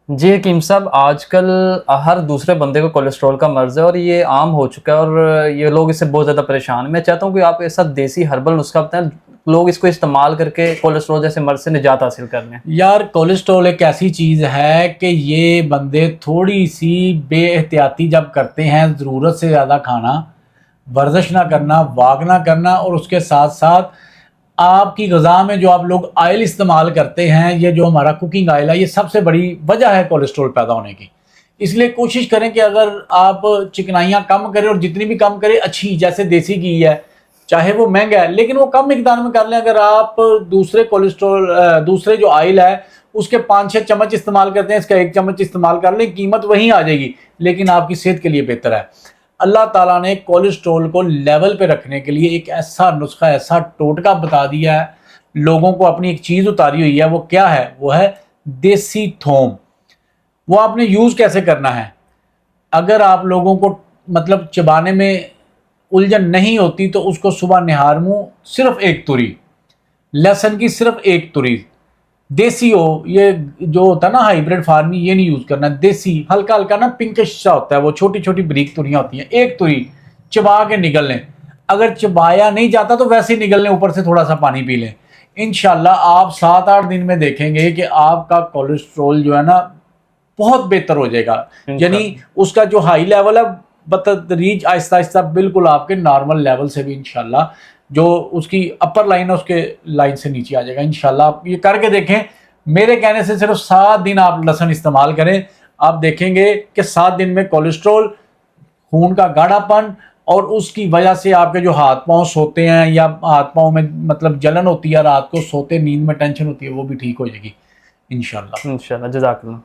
جی حکیم صاحب، آج کل ہر دوسرے بندے کو کولیسٹرول کا مرض ہے اور یہ عام ہو چکا ہے، اور یہ لوگ اس سے بہت زیادہ پریشان ہیں۔ میں چاہتا ہوں کہ آپ ایسا دیسی ہربل نسخہ بتائیں، لوگ اس کو استعمال کر کے کولیسٹرول جیسے مرض سے نجات حاصل کر لیں۔ یار کولیسٹرول ایک ایسی چیز ہے کہ یہ بندے تھوڑی سی بے احتیاطی جب کرتے ہیں، ضرورت سے زیادہ کھانا، ورزش نہ کرنا، واک نہ کرنا، اور اس کے ساتھ ساتھ آپ کی غذا میں جو آپ لوگ آئل استعمال کرتے ہیں، یہ جو ہمارا کوکنگ آئل ہے، یہ سب سے بڑی وجہ ہے کولیسٹرول پیدا ہونے کی۔ اس لیے کوشش کریں کہ اگر آپ چکنائیاں کم کریں، اور جتنی بھی کم کریں اچھی، جیسے دیسی گھی ہے، چاہے وہ مہنگا ہے لیکن وہ کم مقدار میں کر لیں۔ اگر آپ دوسرے جو آئل ہے اس کے 5-6 چمچ استعمال کرتے ہیں، اس کا 1 چمچ استعمال کر لیں، قیمت وہیں آ جائے گی لیکن آپ کی صحت کے لیے بہتر ہے۔ اللہ تعالیٰ نے کولیسٹرول کو لیول پہ رکھنے کے لیے ایک ایسا نسخہ، ایسا ٹوٹکا بتا دیا ہے، لوگوں کو اپنی ایک چیز اتاری ہوئی ہے۔ وہ کیا ہے؟ وہ ہے دیسی تھوم۔ وہ آپ نے یوز کیسے کرنا ہے؟ اگر آپ لوگوں کو مطلب چبانے میں الجھن نہیں ہوتی تو اس کو صبح نہار منہ صرف 1 توری لہسن کی، صرف 1 توری دیسی ہو، یہ جو ہوتا ہے نا ہائیبریڈ فارمی، یہ نہیں یوز کرنا، دیسی ہلکا ہلکا نا پنکش سا ہوتا ہے، وہ چھوٹی چھوٹی بریک توریاں ہوتی ہیں، 1 توری چبا کے نگل لیں۔ اگر چبایا نہیں جاتا تو ویسے ہی نگل لیں، اوپر سے تھوڑا سا پانی پی لیں۔ انشاءاللہ آپ 7-8 دن میں دیکھیں گے کہ آپ کا کولیسٹرول جو ہے نا بہت بہتر ہو جائے گا، یعنی اس کا جو ہائی لیول ہے بتدریج آہستہ آہستہ بالکل آپ کے نارمل لیول سے بھی انشاءاللہ جو اس کی اپر لائن ہے اس کے لائن سے نیچے آ جائے گا۔ انشاءاللہ آپ یہ کر کے دیکھیں، میرے کہنے سے صرف 7 دن آپ لہسن استعمال کریں، آپ دیکھیں گے کہ 7 دن میں کولیسٹرول، خون کا گاڑھا پن، اور اس کی وجہ سے آپ کے جو ہاتھ پاؤں سوتے ہیں یا ہاتھ پاؤں میں مطلب جلن ہوتی ہے، رات کو سوتے نیند میں ٹینشن ہوتی ہے، وہ بھی ٹھیک ہو جائے گی انشاءاللہ۔ انشاءاللہ، جزاک اللہ۔